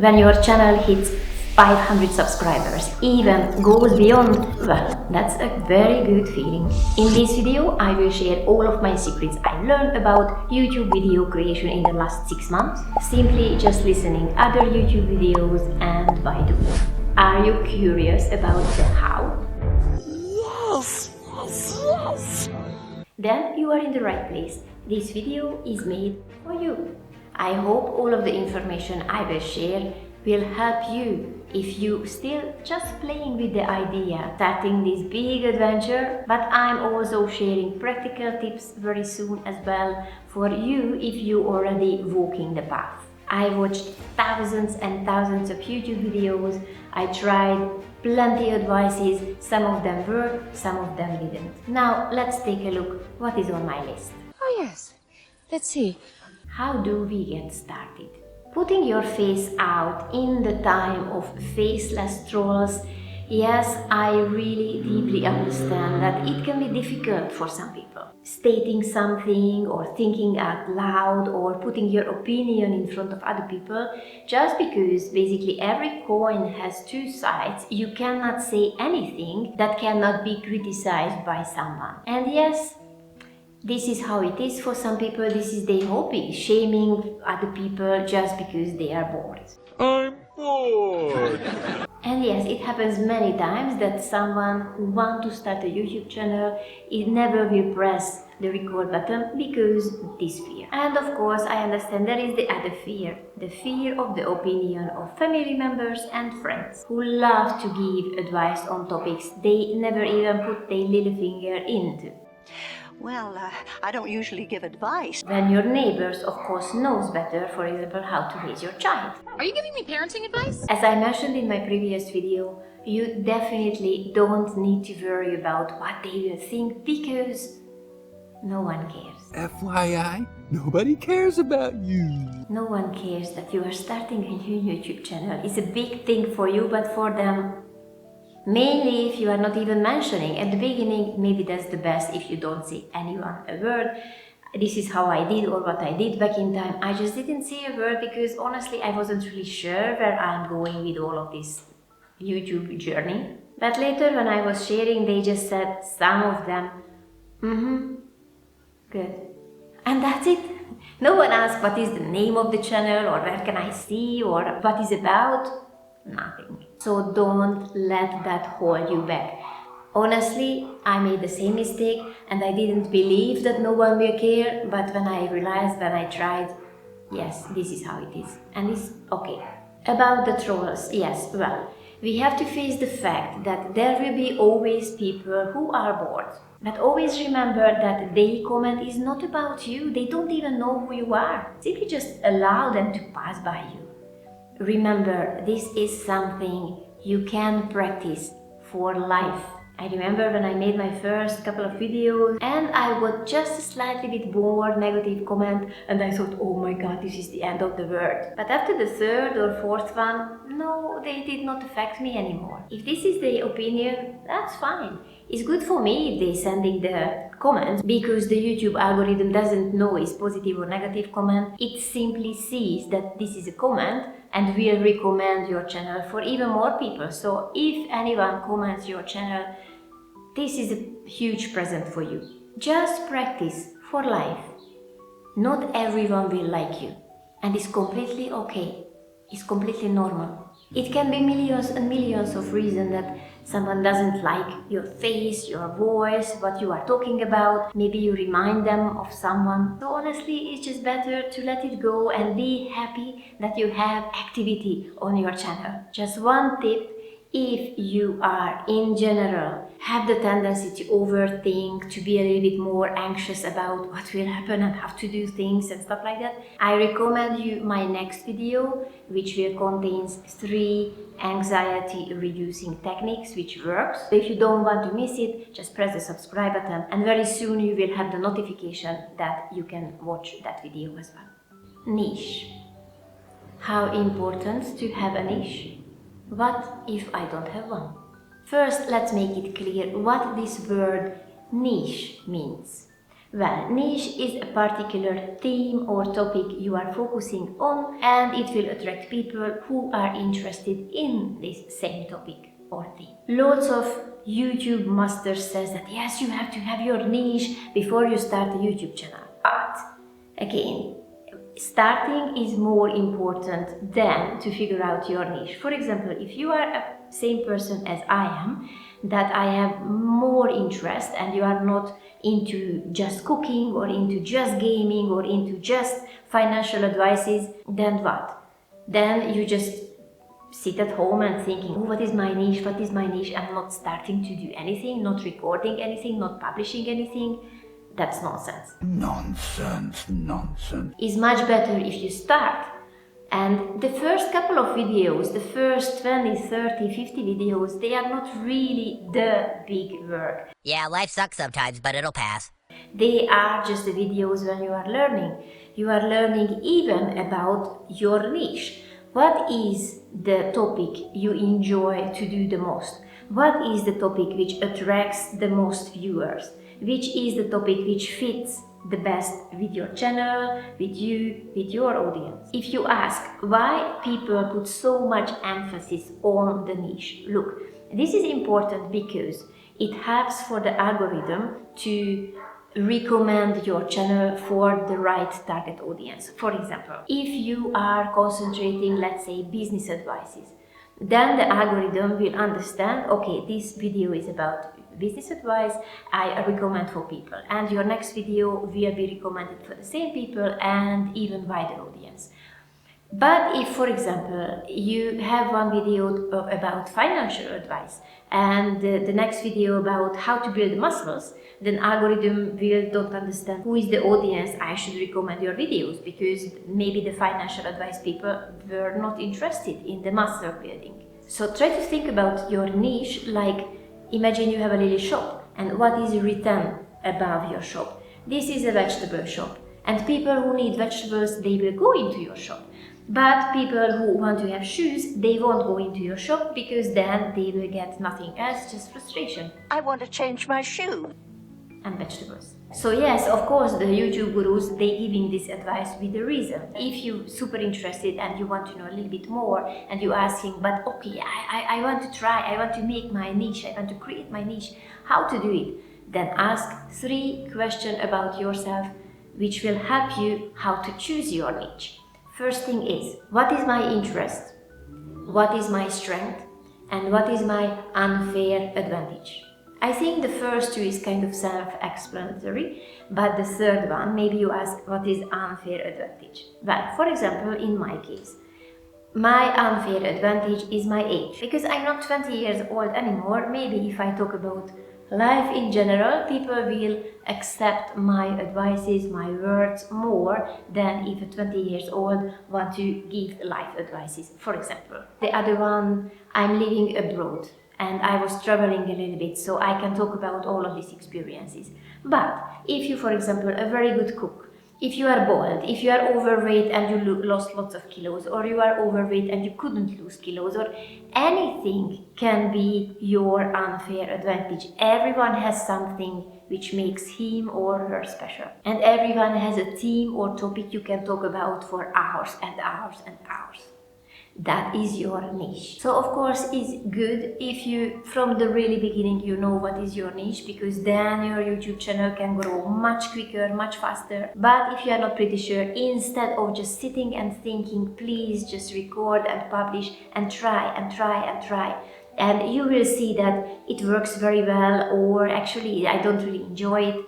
When your channel hits 500 subscribers, even goes beyond, well, that's a very good feeling. In this video, I will share all of my secrets I learned about YouTube video creation in the last 6 months, simply just listening other YouTube videos and by doing. Are you curious about the how? Yes, yes, yes. Then you are in the right place. This video is made for you. I hope all of the information I will share will help you if you still just playing with the idea, starting this big adventure, but I'm also sharing practical tips very soon as well for you if you already walking the path. I watched thousands and thousands of YouTube videos. I tried plenty of advices, some of them worked, some of them didn't. Now let's take a look what is on my list. Oh yes, let's see. How do we get started? Putting your face out in the time of faceless trolls. Yes, I really deeply understand that it can be difficult for some people. Stating something or thinking out loud or putting your opinion in front of other people, just because basically every coin has two sides, you cannot say anything that cannot be criticized by someone. And yes, this is how it is for some people. This is their hobby, shaming other people just because they are bored. I'm bored. And yes, it happens many times that someone who wants to start a YouTube channel, it never will press the record button because this fear. And of course, I understand there is the other fear, the fear of the opinion of family members and friends who love to give advice on topics they never even put their little finger into. Well, I don't usually give advice. When your neighbors, of course, knows better, for example, how to raise your child. Are you giving me parenting advice? As I mentioned in my previous video, you definitely don't need to worry about what they will think because no one cares. FYI, nobody cares about you. No one cares that you are starting a new YouTube channel. It's a big thing for you, but for them, mainly if you are not even mentioning at the beginning, maybe that's the best if you don't say anyone a word. This is how I did or what I did back in time. I just didn't say a word because honestly I wasn't really sure where I'm going with all of this YouTube journey. But later when I was sharing, they just said, some of them, good. And that's it. No one asked what is the name of the channel or where can I see or what is about. Nothing. So don't let that hold you back. Honestly, I made the same mistake and I didn't believe that no one will care, but when I realized, when I tried, yes, this is how it is. And it's okay. About the trolls, yes, well, we have to face the fact that there will be always people who are bored. But always remember that their comment is not about you. They don't even know who you are. Simply just allow them to pass by you. Remember, this is something you can practice for life. I remember when I made my first couple of videos and I got just a slightly bit more negative comment and I thought, oh my god, this is the end of the world. But after the third or fourth one, no, they did not affect me anymore. If this is their opinion, that's fine. It's good for me if they're sending the comments because the YouTube algorithm doesn't know it's positive or negative comment. It simply sees that this is a comment and will recommend your channel for even more people. So if anyone comments your channel, this is a huge present for you. Just practice for life. Not everyone will like you, and it's completely okay. It's completely normal. It can be millions and millions of reasons that someone doesn't like your face, your voice, what you are talking about. Maybe you remind them of someone. So honestly, it's just better to let it go and be happy that you have activity on your channel. Just one tip. If you are, in general, have the tendency to overthink, to be a little bit more anxious about what will happen and how to do things and stuff like that, I recommend you my next video, which will contain 3 anxiety-reducing techniques which works. So if you don't want to miss it, just press the subscribe button and very soon you will have the notification that you can watch that video as well. Niche. How important to have a niche? What if I don't have one? First, let's make it clear what this word niche means. Well, niche is a particular theme or topic you are focusing on, and it will attract people who are interested in this same topic or theme. Lots of YouTube masters says that yes, you have to have your niche before you start a YouTube channel. But again, starting is more important than to figure out your niche. For example, if you are a same person as I am, that I have more interest and you are not into just cooking or into just gaming or into just financial advices, then what? Then you just sit at home and thinking, oh, what is my niche? What is my niche? I'm not starting to do anything, not recording anything, not publishing anything. That's nonsense. Nonsense. It's much better if you start. And the first couple of videos, the first 20, 30, 50 videos, they are not really the big work. Yeah, life sucks sometimes, but it'll pass. They are just the videos when you are learning. You are learning even about your niche. What is the topic you enjoy to do the most? What is the topic which attracts the most viewers? Which is the topic which fits the best with your channel, with you, with your audience? If you ask why people put so much emphasis on the niche, look, this is important because it helps for the algorithm to recommend your channel for the right target audience. For example, if you are concentrating, let's say, business advices, then the algorithm will understand, okay, this video is about business advice, I recommend for people, and your next video will be recommended for the same people and even wider audience. But if, for example, you have one video about financial advice and the next video about how to build muscles, then algorithm will not understand who is the audience I should recommend your videos, because maybe the financial advice people were not interested in the muscle building. So try to think about your niche like, imagine you have a little shop, and what is written above your shop? This is a vegetable shop, and people who need vegetables, they will go into your shop. But people who want to have shoes, they won't go into your shop because then they will get nothing else, just frustration. I want to change my shoe. And vegetables. So yes, of course, the YouTube gurus, they giving this advice with a reason. If you super interested and you want to know a little bit more and you asking, but okay, I want to try, I want to make my niche, I want to create my niche, how to do it? Then ask 3 questions about yourself which will help you how to choose your niche. First thing is, what is my interest? What is my strength? And what is my unfair advantage? I think the first 2 is kind of self-explanatory, but the third one, maybe you ask, what is unfair advantage? Well, for example, in my case, my unfair advantage is my age, because I'm not 20 years old anymore. Maybe if I talk about life in general, people will accept my advices, my words more than if a 20 years old want to give life advices, for example. The other one, I'm living abroad and I was traveling a little bit, so I can talk about all of these experiences. But if you, for example, a very good cook, if you are bald, if you are overweight and you lost lots of kilos, or you are overweight and you couldn't lose kilos, or anything can be your unfair advantage. Everyone has something which makes him or her special. And everyone has a theme or topic you can talk about for hours and hours and hours. That is your niche. So of course it's good if you from the really beginning you know what is your niche, because then your YouTube channel can grow much quicker, much faster. But if you are not pretty sure, instead of just sitting and thinking, please just record and publish and try and try and try, and you will see that it works very well, or actually I don't really enjoy it.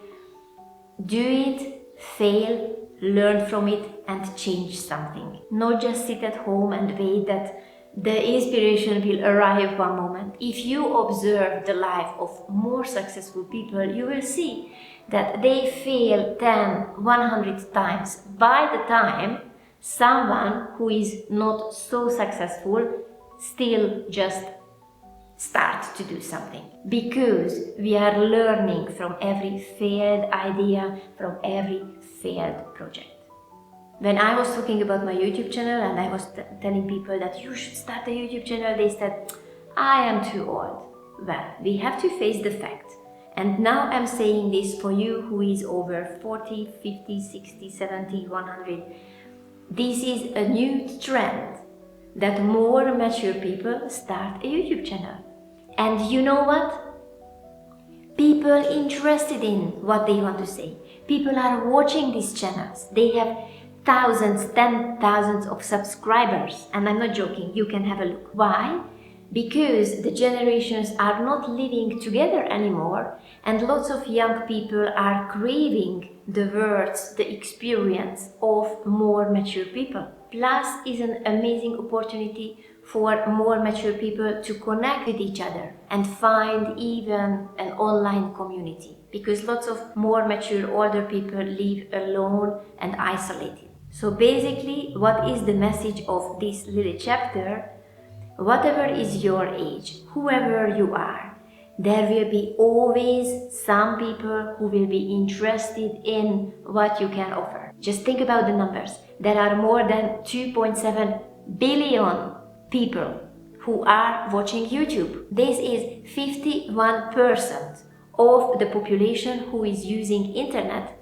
Do it, fail, learn from it and change something. Not just sit at home and wait that the inspiration will arrive one moment. If you observe the life of more successful people, you will see that they fail 10, 100 times by the time someone who is not so successful still just start to do something, because we are learning from every failed idea, from every failed project. When I was talking about my YouTube channel and I was telling people that you should start a YouTube channel, they said, I am too old. Well, we have to face the fact. And now I'm saying this for you who is over 40, 50, 60, 70, 100. This is a new trend that more mature people start a YouTube channel. And you know what? People interested in what they want to say. People are watching these channels. They have thousands, 10,000s of subscribers. And I'm not joking, you can have a look. Why? Because the generations are not living together anymore, and lots of young people are craving the words, the experience of more mature people. Plus is an amazing opportunity for more mature people to connect with each other and find even an online community, because lots of more mature older people live alone and isolated. So basically, what is the message of this little chapter? Whatever is your age, whoever you are, there will be always some people who will be interested in what you can offer. Just think about the numbers. There are more than 2.7 billion people who are watching YouTube. This is 51% of the population who is using internet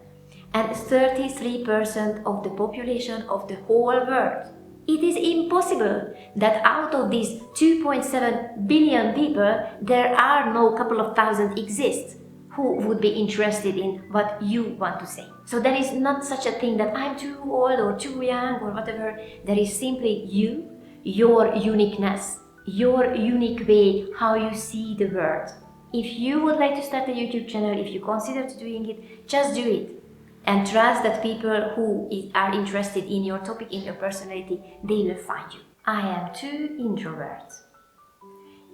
and 33% of the population of the whole world. It is impossible that out of these 2.7 billion people, there are no couple of thousand exist who would be interested in what you want to say. So there is not such a thing that I'm too old or too young or whatever. There is simply you, your uniqueness, your unique way, how you see the world. If you would like to start a YouTube channel, if you consider doing it, just do it. And trust that people who are interested in your topic, in your personality, they will find you. I am too introvert.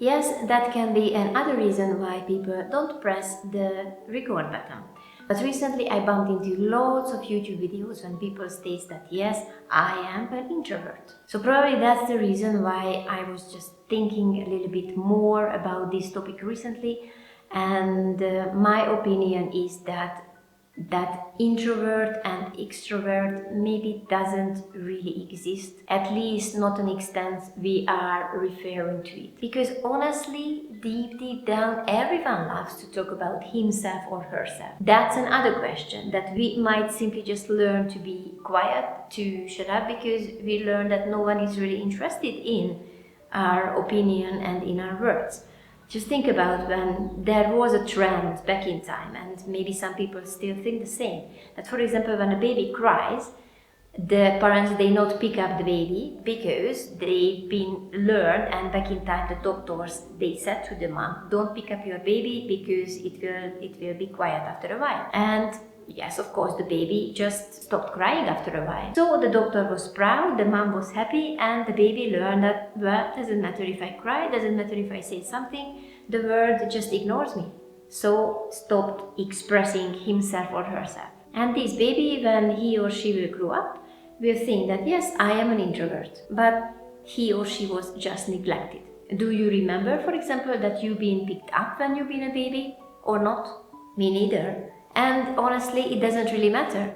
Yes, that can be another reason why people don't press the record button. But recently I bumped into lots of YouTube videos when people state that yes, I am an introvert. So probably that's the reason why I was just thinking a little bit more about this topic recently. And my opinion is that introvert and extrovert maybe doesn't really exist, at least not to an extent we are referring to it. Because honestly, deep down, everyone loves to talk about himself or herself. That's another question that we might simply just learn to be quiet, to shut up, because we learn that no one is really interested in our opinion and in our words. Just think about when there was a trend back in time, and maybe some people still think the same, that for example when a baby cries, the parents, they not pick up the baby because they've been learned, and back in time the doctors, they said to the mom, don't pick up your baby because it will be quiet after a while. And yes, of course, the baby just stopped crying after a while. So the doctor was proud, the mom was happy, and the baby learned that, well, doesn't matter if I cry, doesn't matter if I say something, the world just ignores me. So stopped expressing himself or herself. And this baby, when he or she will grow up, will think that yes, I am an introvert, but he or she was just neglected. Do you remember, for example, that you've been picked up when you've been a baby or not? Me neither. And honestly, it doesn't really matter.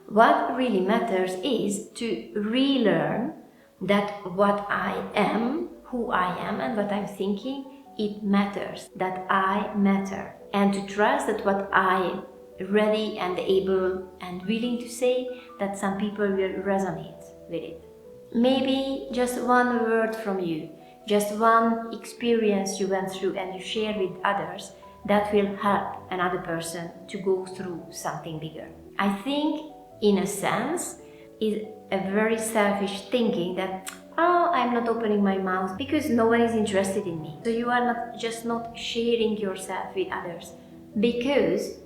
What really matters is to relearn that what I am, who I am, and what I'm thinking, it matters, that I matter. And to trust that what I am ready and able and willing to say, that some people will resonate with it. Maybe just one word from you, just one experience you went through and you share with others, that will help another person to go through something bigger. I think, in a sense, is a very selfish thinking that, oh, I'm not opening my mouth because no one is interested in me. So you are not sharing yourself with others, because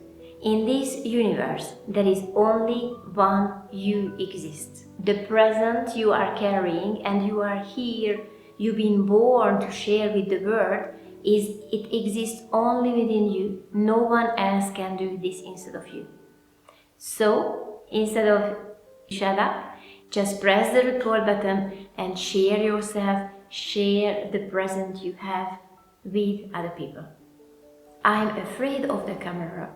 in this universe there is only one you exist. The present you are carrying, and you are here, you've been born to share with the world, it exists only within you. No one else can do this instead of you. So instead of shut up, just press the record button and share yourself, share the present you have with other people. I'm afraid of the camera.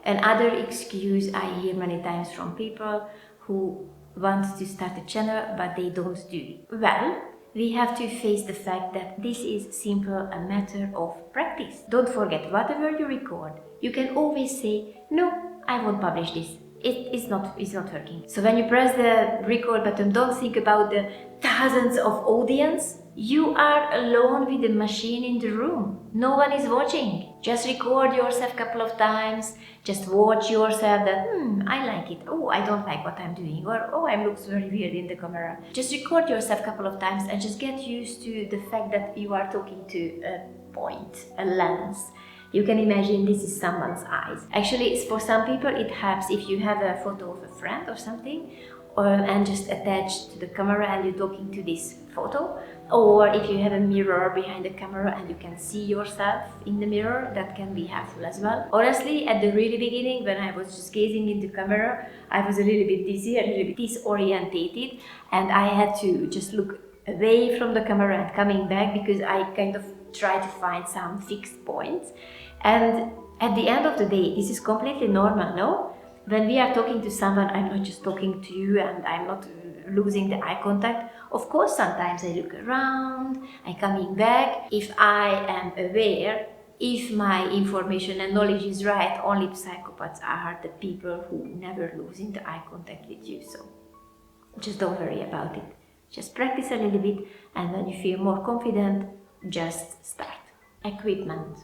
Another excuse I hear many times from people who want to start a channel but they don't do it. Well, We have to face the fact that this is simply a matter of practice. Don't forget, whatever you record, you can always say, no, I won't publish this. It's not working. So when you press the record button, don't think about the thousands of audience. You are alone with the machine in the room. No one is watching. Just record yourself a couple of times. Just watch yourself that, I like it. Oh, I don't like what I'm doing. Or, oh, I look very weird in the camera. Just record yourself a couple of times and just get used to the fact that you are talking to a point, a lens. You can imagine this is someone's eyes. Actually, for some people it helps if you have a photo of a friend or something, and just attach to the camera and you're talking to this photo. Or if you have a mirror behind the camera and you can see yourself in the mirror, that can be helpful as well. Honestly, at the really beginning, when I was just gazing into camera, I was a little bit dizzy, a little bit disorientated, and I had to just look away from the camera and coming back because I kind of try to find some fixed points. And at the end of the day, this is completely normal, no? When we are talking to someone, I'm not just talking to you and I'm not losing the eye contact. Of course, sometimes I look around, I'm coming back. If I am aware, if my information and knowledge is right, only psychopaths are the people who never losing the eye contact with you. So just don't worry about it. Just practice a little bit, and when you feel more confident, just start. Equipment.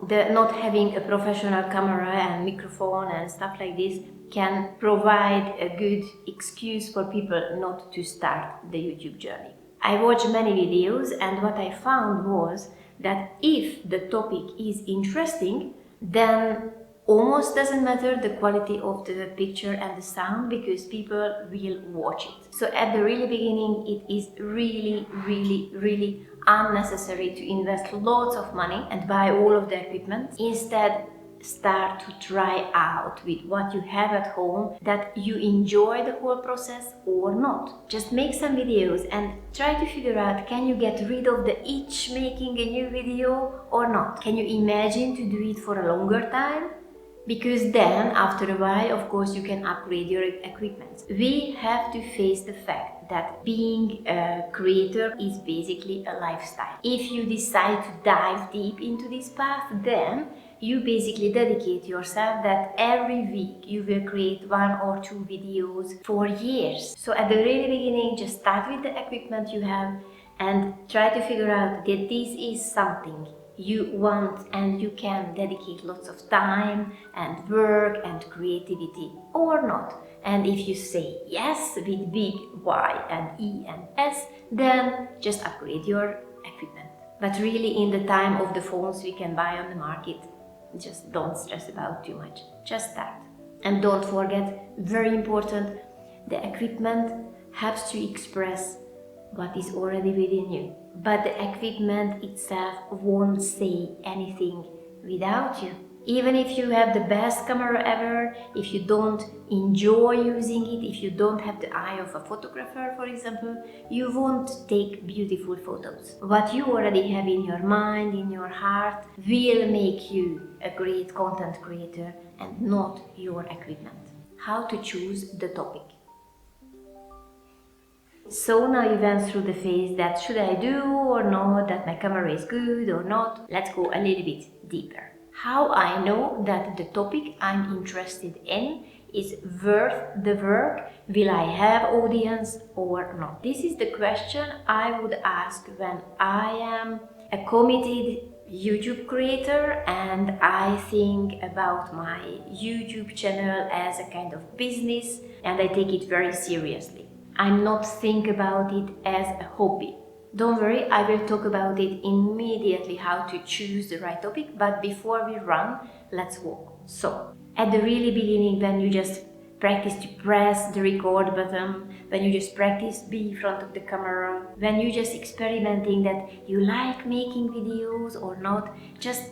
The not having a professional camera and microphone and stuff like this can provide a good excuse for people not to start the YouTube journey. I watched many videos, and what I found was that if the topic is interesting, then almost doesn't matter the quality of the picture and the sound, because people will watch it. So at the really beginning, it is really unnecessary to invest lots of money and buy all of the equipment. Instead, start to try out with what you have at home, that you enjoy the whole process or not. Just make some videos and try to figure out, can you get rid of the itch making a new video or not? Can you imagine to do it for a longer time? Because then, after a while, of course, you can upgrade your equipment. We have to face the fact that being a creator is basically a lifestyle. If you decide to dive deep into this path, then you basically dedicate yourself that every week you will create 1 or 2 videos for years. So at the really beginning, just start with the equipment you have and try to figure out that this is something you want and you can dedicate lots of time and work and creativity or not. And if you say yes with big Y and E and S, then just upgrade your equipment. But really, in the time of the phones we can buy on the market, just don't stress about too much. Just start. And don't forget, very important, the equipment helps to express what is already within you. But the equipment itself won't say anything without you. Even if you have the best camera ever, if you don't enjoy using it, if you don't have the eye of a photographer, for example, you won't take beautiful photos. What you already have in your mind, in your heart, will make you a great content creator and not your equipment. How to choose the topic. So now you went through the phase that should I do or not, that my camera is good or not. Let's go a little bit deeper. How I know that the topic I'm interested in is worth the work? Will I have audience or not? This is the question I would ask when I am a committed YouTube creator and I think about my YouTube channel as a kind of business and I take it very seriously. I'm not think about it as a hobby. Don't worry, I will talk about it immediately how to choose the right topic, but before we run, let's walk. So, at the really beginning, when you just practice to press the record button, when you just practice be in front of the camera, when you just experimenting that you like making videos or not, just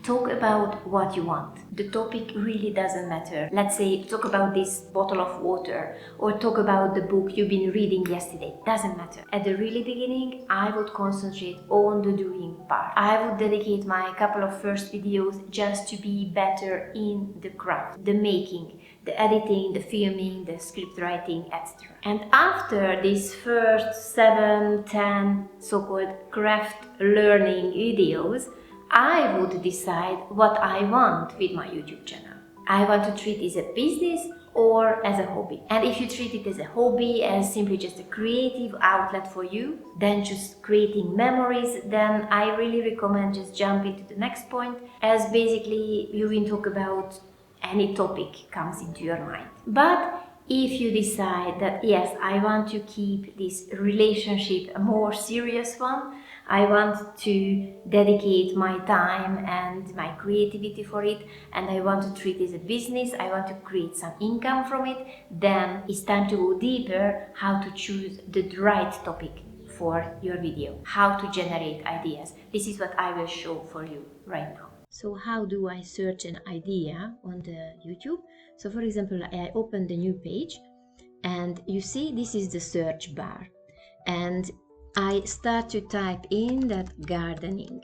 talk about what you want. The topic really doesn't matter. Let's say talk about this bottle of water or talk about the book you've been reading yesterday. Doesn't matter. At the really beginning, I would concentrate on the doing part. I would dedicate my couple of first videos just to be better in the craft, the making, the editing, the filming, the script writing, etc. And after these first 7, 10 so-called craft learning videos, I would decide what I want with my YouTube channel. I want to treat it as a business or as a hobby. And if you treat it as a hobby, as simply just a creative outlet for you, then just creating memories, then I really recommend just jump into the next point, as basically you will talk about any topic comes into your mind. But if you decide that yes, I want to keep this relationship a more serious one, I want to dedicate my time and my creativity for it, and I want to treat it as a business, I want to create some income from it, then it's time to go deeper how to choose the right topic for your video, how to generate ideas. This is what I will show for you right now. So how do I search an idea on the YouTube? So for example, I open the new page and you see this is the search bar, and I start to type in that gardening,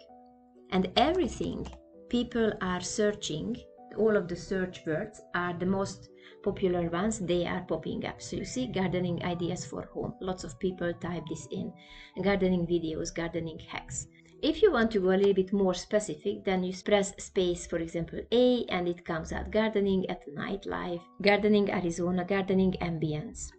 and everything people are searching, all of the search words are the most popular ones, they are popping up. So you see gardening ideas for home, lots of people type this in, gardening videos, gardening hacks. If you want to go a little bit more specific, then you press space, for example A, and it comes out gardening at nightlife, gardening Arizona, gardening ambience.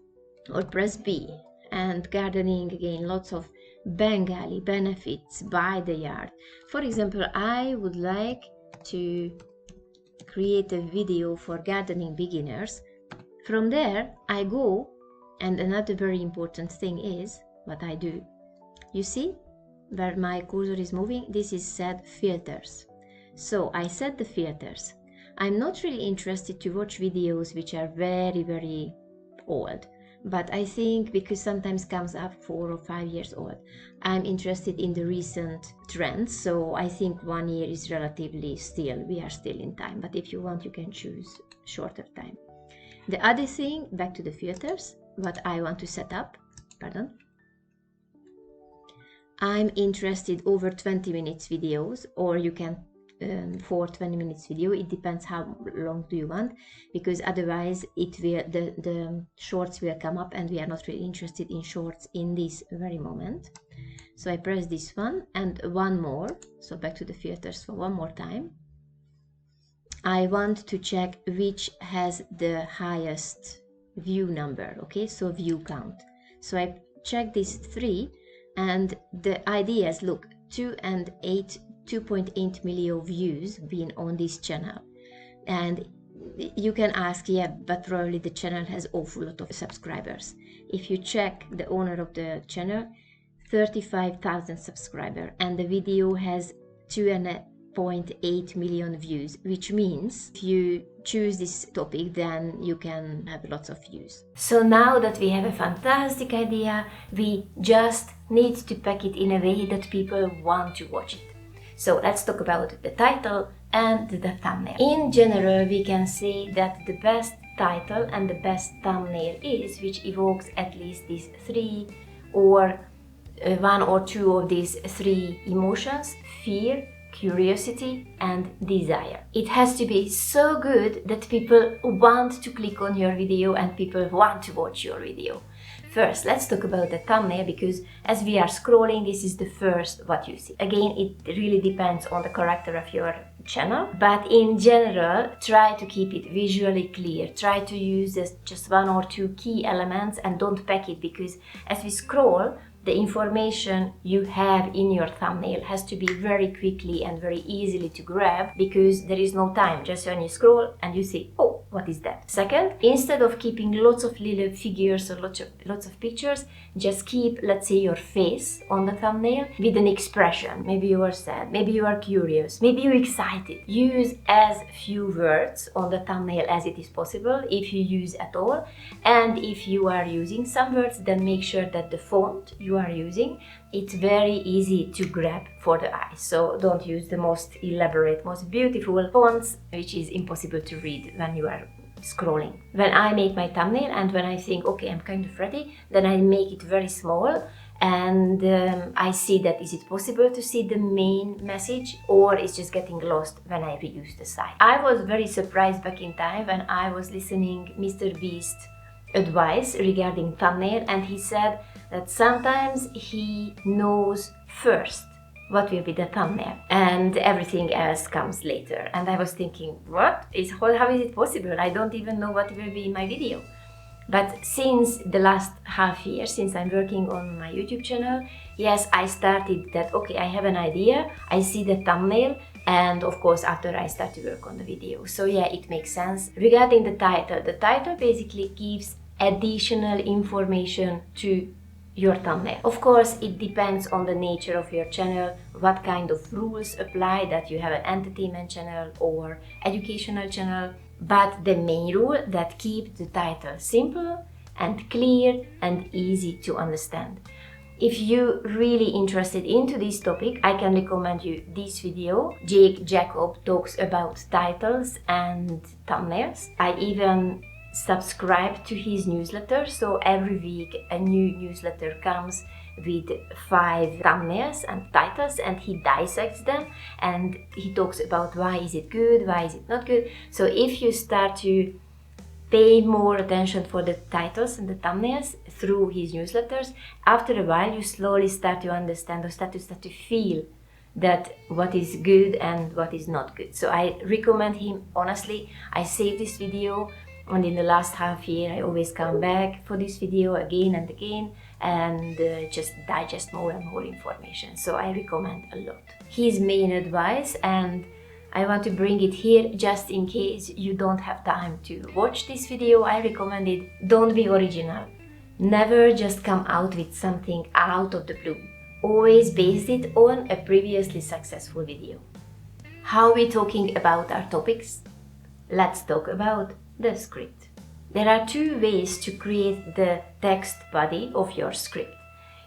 Or press B and gardening again, lots of Bengali benefits by the yard. For example, I would like to create a video for gardening beginners. From there I go, and another very important thing is what I do. You see where my cursor is moving? This is set filters. So I set the filters. I'm not really interested to watch videos which are very old, but I think because sometimes comes up 4 or 5 years old, I'm interested in the recent trends. So I think 1 year is relatively we are still in time, but if you want you can choose shorter time. The other thing, back to the filters, what I want to set up, I'm interested over 20 minutes videos, or you can for 20 minutes video, it depends how long do you want, because otherwise it will the shorts will come up and we are not really interested in shorts in this very moment. So I press this one and one more, so back to the filters for one more time. I want to check which has the highest view number, okay, so view count. So I check these 3, and the ideas look 2.8 million views been on this channel. And you can ask, yeah, but probably the channel has awful lot of subscribers. If you check the owner of the channel, 35,000 subscribers, and the video has 2.8 million views, which means if you choose this topic, then you can have lots of views. So now that we have a fantastic idea, we just need to pack it in a way that people want to watch it. So let's talk about the title and the thumbnail. In general, we can say that the best title and the best thumbnail is which evokes at least these 3 or 1 or 2 of these 3 emotions: fear, curiosity and desire. It has to be so good that people want to click on your video and people want to watch your video. First, let's talk about the thumbnail, because as we are scrolling, this is the first what you see. Again, it really depends on the character of your channel, but in general, try to keep it visually clear. Try to use just 1 or 2 key elements and don't pack it, because as we scroll, the information you have in your thumbnail has to be very quickly and very easily to grab, because there is no time. Just when you scroll and you see, oh, what is that? Second, instead of keeping lots of little figures or lots of pictures, just keep, let's say, your face on the thumbnail with an expression. Maybe you are sad, maybe you are curious, maybe you're excited. Use as few words on the thumbnail as it is possible, if you use at all. And if you are using some words, then make sure that the font you are using, it's very easy to grab for the eyes. So don't use the most elaborate, most beautiful fonts, which is impossible to read when you are scrolling. When I make my thumbnail and when I think, okay, I'm kind of ready, then I make it very small and I see that is it possible to see the main message, or it's just getting lost when I reuse the site. I was very surprised back in time when I was listening Mr. Beast advice regarding thumbnail, and he said that sometimes he knows first what will be the thumbnail and everything else comes later. And I was thinking, how is it possible? I don't even know what will be in my video. But since the last half year, since I'm working on my YouTube channel, yes, I started that, okay, I have an idea, I see the thumbnail, and of course after I start to work on the video. So yeah, it makes sense. Regarding the title basically gives additional information to your thumbnail. Of course, it depends on the nature of your channel, what kind of rules apply, that you have an entertainment channel or educational channel. But the main rule that keep the title simple and clear and easy to understand. If you're really interested into this topic, I can recommend you this video. Jake Jacob talks about titles and thumbnails. I even subscribe to his newsletter, so every week a new newsletter comes with 5 thumbnails and titles, and he dissects them and he talks about why is it good, why is it not good. So if you start to pay more attention for the titles and the thumbnails through his newsletters, after a while you slowly start to understand or start to feel that what is good and what is not good. So I recommend him honestly. I saved this video, and in the last half year I always come back for this video again and again and just digest more and more information. So I recommend a lot his main advice, and I want to bring it here just in case you don't have time to watch this video. I recommend it. Don't be original. Never just come out with something out of the blue. Always base it on a previously successful video. How are we talking about our topics? Let's talk about the script. There are 2 ways to create the text body of your script.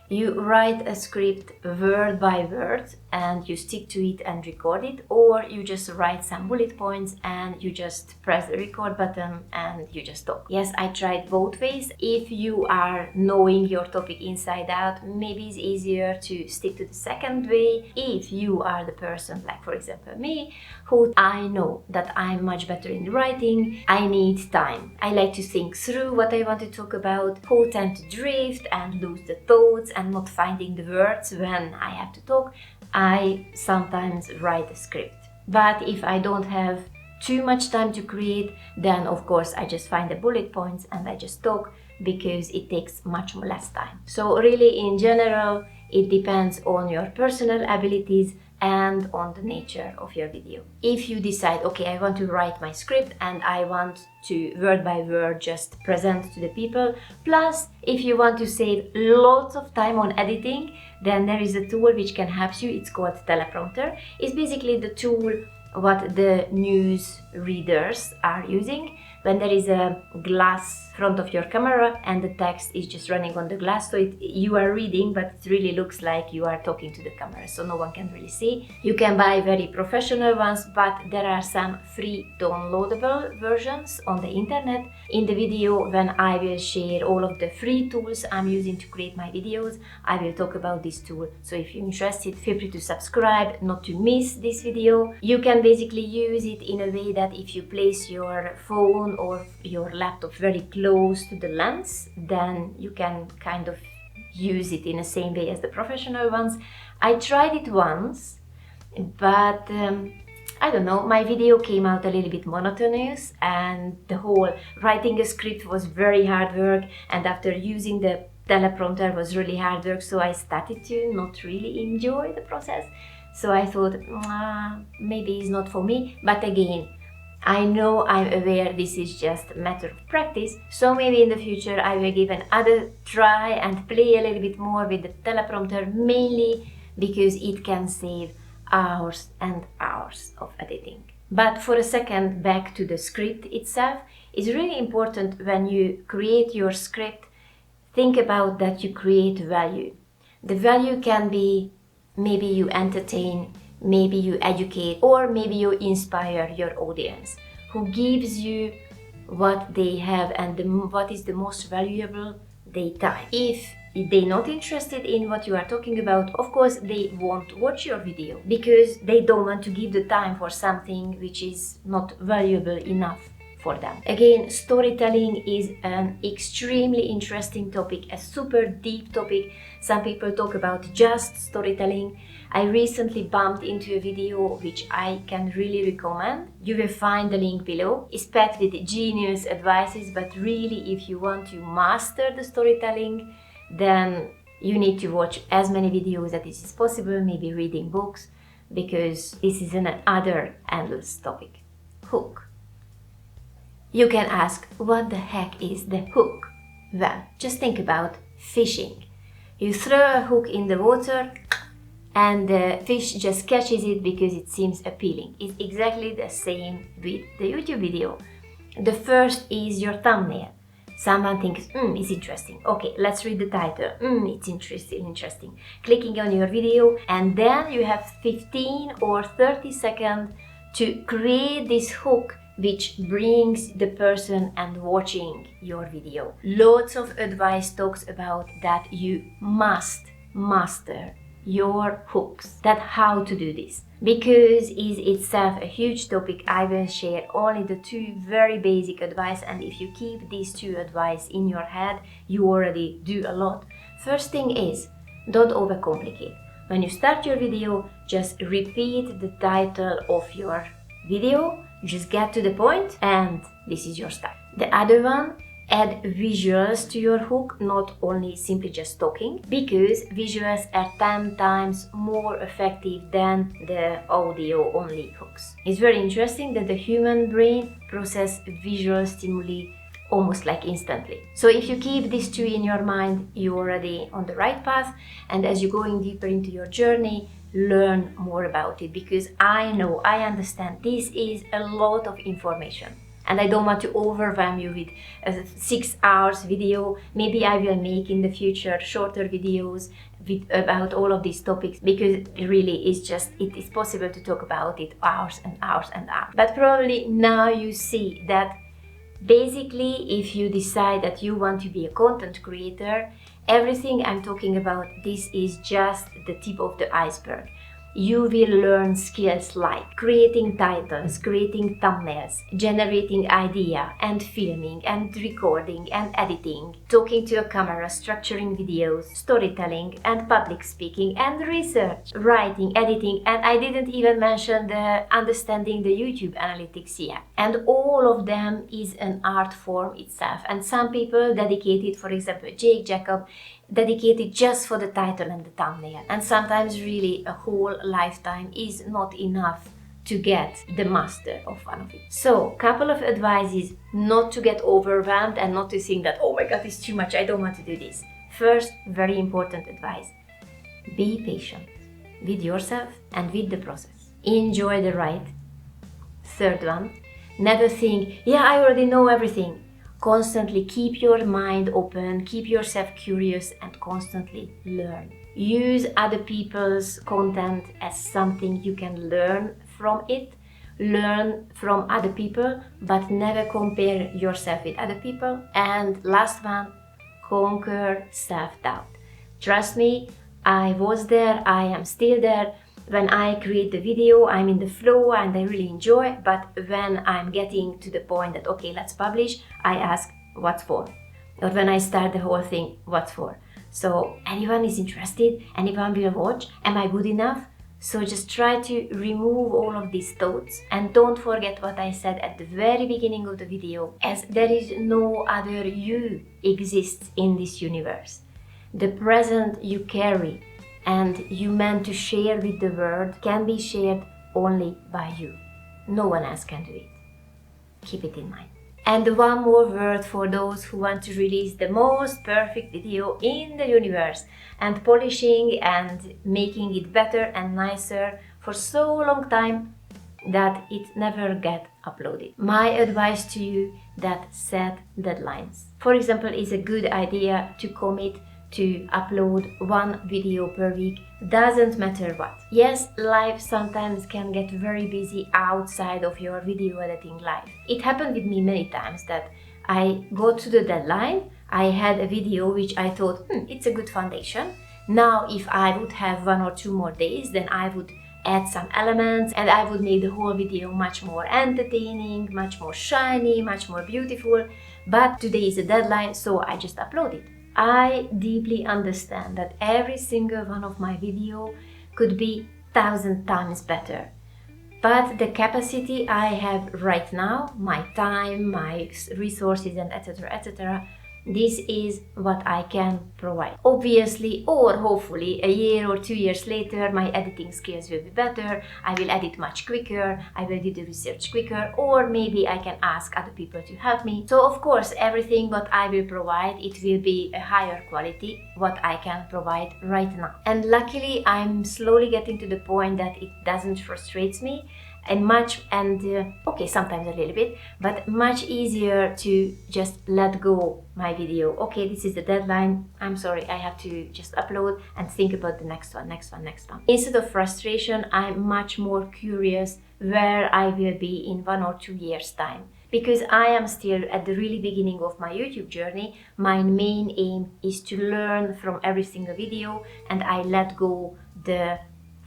You write a script word by word and you stick to it and record it, or you just write some bullet points and you just press the record button and you just talk. Yes, I tried both ways. If you are knowing your topic inside out, maybe it's easier to stick to the second way. If you are the person, like for example me, who I know that I'm much better in writing, I need time. I like to think through what I want to talk about, who tend to drift and lose the thoughts and not finding the words when I have to talk, I sometimes write a script. But if I don't have too much time to create, then of course I just find the bullet points and I just talk, because it takes much less time. So really in general, it depends on your personal abilities and on the nature of your video. If you decide, okay, I want to write my script and I want to word by word just present to the people, plus if you want to save lots of time on editing, then there is a tool which can help you. It's called teleprompter. It's basically the tool what the news readers are using when there is a glass front of your camera and the text is just running on the glass, so you are reading but it really looks like you are talking to the camera, so no one can really see. You can buy very professional ones, but there are some free downloadable versions on the internet. In the video, when I will share all of the free tools I'm using to create my videos, I will talk about this tool. So if you're interested, feel free to subscribe not to miss this video. You can basically use it in a way that if you place your phone or your laptop very close to the lens, then you can kind of use it in the same way as the professional ones. I tried it once, but I don't know, my video came out a little bit monotonous and the whole writing a script was very hard work, and after using the teleprompter was really hard work, so I started to not really enjoy the process. So I thought, maybe it's not for me, but again, I know, I'm aware this is just a matter of practice, so maybe in the future I will give another try and play a little bit more with the teleprompter, mainly because it can save hours and hours of editing. But for a second, back to the script itself, it's really important when you create your script, think about that you create value. The value can be maybe you entertain, maybe you educate, or maybe you inspire your audience, who gives you what they have and what is the most valuable, their time. If they're not interested in what you are talking about, of course they won't watch your video because they don't want to give the time for something which is not valuable enough for them. Again, storytelling is an extremely interesting topic, a super deep topic. Some people talk about just storytelling. I recently bumped into a video which I can really recommend. You will find the link below. It's packed with genius advices, but really if you want to master the storytelling, then you need to watch as many videos as is possible, maybe reading books, because this is another endless topic. Hook. You can ask, what the heck is the hook? Well, just think about fishing. You throw a hook in the water and the fish just catches it because it seems appealing. It's exactly the same with the YouTube video. The first is your thumbnail. Someone thinks, it's interesting. Okay, let's read the title. It's interesting. Clicking on your video, and then you have 15 or 30 seconds to create this hook which brings the person and watching your video. Lots of advice talks about that you must master your hooks, that how to do this. Because is itself a huge topic, I will share only the 2 very basic advice, and if you keep these 2 advice in your head, you already do a lot. First thing is, don't overcomplicate. When you start your video, just repeat the title of your video, just get to the point, and this is your start. The other one, add visuals to your hook, not only simply just talking, because visuals are 10 times more effective than the audio only hooks. It's very interesting that the human brain processes visual stimuli almost like instantly. So if you keep these 2 in your mind, you're already on the right path, and as you're going deeper into your journey, learn more about it, because I know, I understand this is a lot of information. And I don't want to overwhelm you with a 6 hours video. Maybe I will make in the future shorter videos about all of these topics, because really it is possible to talk about it hours and hours and hours. But probably now you see that basically if you decide that you want to be a content creator, everything I'm talking about, this is just the tip of the iceberg. You will learn skills like creating titles, creating thumbnails, generating idea and filming and recording and editing, talking to a camera, structuring videos, storytelling and public speaking and research, writing, editing, and I didn't even mention the understanding the YouTube analytics yet. And all of them is an art form itself. And some people dedicate it, for example, Jake Jacob, dedicated just for the title and the thumbnail, and sometimes really a whole lifetime is not enough to get the master of one of it. So couple of advices, not to get overwhelmed and not to think that, oh my god, it's too much, I don't want to do this. First, very important advice, be patient with yourself and with the process. Enjoy the ride. Third one, never think, yeah, I already know everything. Constantly keep your mind open, keep yourself curious, and constantly learn. Use other people's content as something you can learn from it. Learn from other people, but never compare yourself with other people. And last one, conquer self-doubt. Trust me, I was there, I am still there. When I create the video, I'm in the flow and I really enjoy, but when I'm getting to the point that, okay, let's publish, I ask, what's for? Or when I start the whole thing, what's for? So anyone is interested? Anyone will watch? Am I good enough? So just try to remove all of these thoughts, and don't forget what I said at the very beginning of the video, as there is no other you exists in this universe. The present you carry and you meant to share with the world can be shared only by you. No one else can do it. Keep it in mind. And one more word for those who want to release the most perfect video in the universe and polishing and making it better and nicer for so long time that it never get uploaded. My advice to you, that set deadlines. For example, it's a good idea to commit to upload 1 video per week, doesn't matter what. Yes, life sometimes can get very busy outside of your video editing life. It happened with me many times that I got to the deadline I had a video which I thought, it's a good foundation. Now if I would have 1 or 2 more days, then I would add some elements and I would make the whole video much more entertaining, much more shiny, much more beautiful. But today is a deadline, so I just upload it. I deeply understand that every single one of my video could be 1,000 times better. But the capacity I have right now, my time, my resources, and etc., this is what I can provide. Obviously, or hopefully, a year or 2 years later, my editing skills will be better. I will edit much quicker. I will do the research quicker, or maybe I can ask other people to help me. So of course, everything what I will provide, it will be a higher quality what I can provide right now. And luckily, I'm slowly getting to the point that it doesn't frustrate me. Okay, sometimes a little bit, but much easier to just let go my video. Okay, this is the deadline. I'm sorry, I have to just upload and think about the next one. Instead of frustration, I'm much more curious where I will be in 1 or 2 years' time. Because I am still at the really beginning of my YouTube journey, my main aim is to learn from every single video, and I let go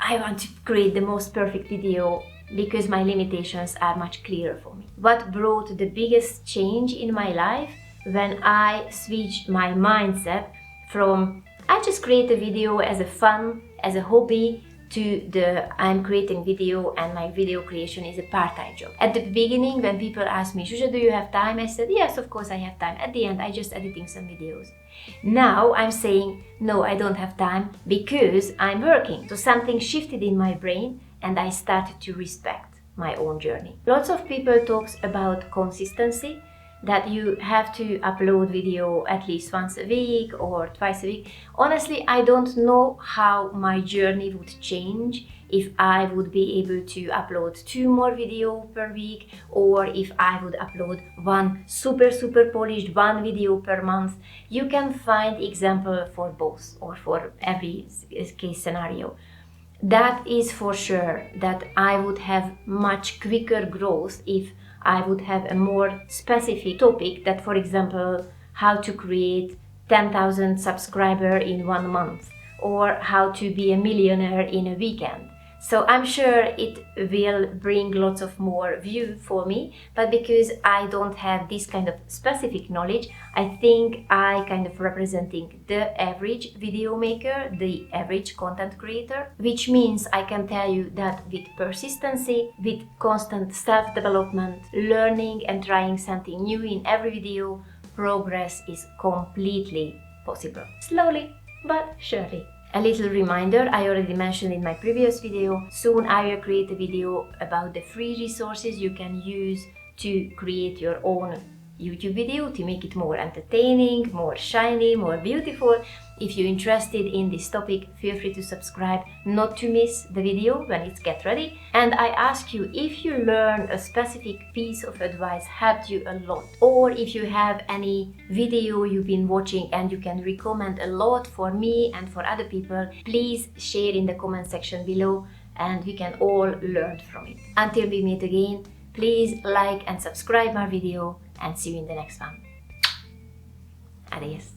I want to create the most perfect video because my limitations are much clearer for me. What brought the biggest change in my life when I switched my mindset from I just create a video as a fun, as a hobby, to I'm creating video and my video creation is a part-time job. At the beginning, when people asked me, Zsuzsa, do you have time? I said, yes, of course I have time. At the end, I just editing some videos. Now I'm saying, no, I don't have time because I'm working. So something shifted in my brain and I started to respect my own journey. Lots of people talks about consistency, that you have to upload video at least once a week or twice a week. Honestly, I don't know how my journey would change if I would be able to upload 2 more videos per week, or if I would upload one super polished 1 video per month. You can find example for both or for every case scenario. That is for sure that I would have much quicker growth if I would have a more specific topic that, for example, how to create 10,000 subscribers in 1 month or how to be a millionaire in a weekend. So I'm sure it will bring lots of more view for me, but because I don't have this kind of specific knowledge, I think I kind of representing the average video maker, the average content creator, which means I can tell you that with persistency, with constant self-development, learning and trying something new in every video, progress is completely possible. Slowly, but surely. A little reminder, I already mentioned in my previous video, soon I will create a video about the free resources you can use to create your own YouTube video, to make it more entertaining, more shiny, more beautiful. If you're interested in this topic, feel free to subscribe not to miss the video when it gets ready. And I ask you, if you learn a specific piece of advice helped you a lot, or if you have any video you've been watching and you can recommend a lot for me and for other people, please share in the comment section below and we can all learn from it. Until we meet again, please like and subscribe my video and see you in the next one. Adios.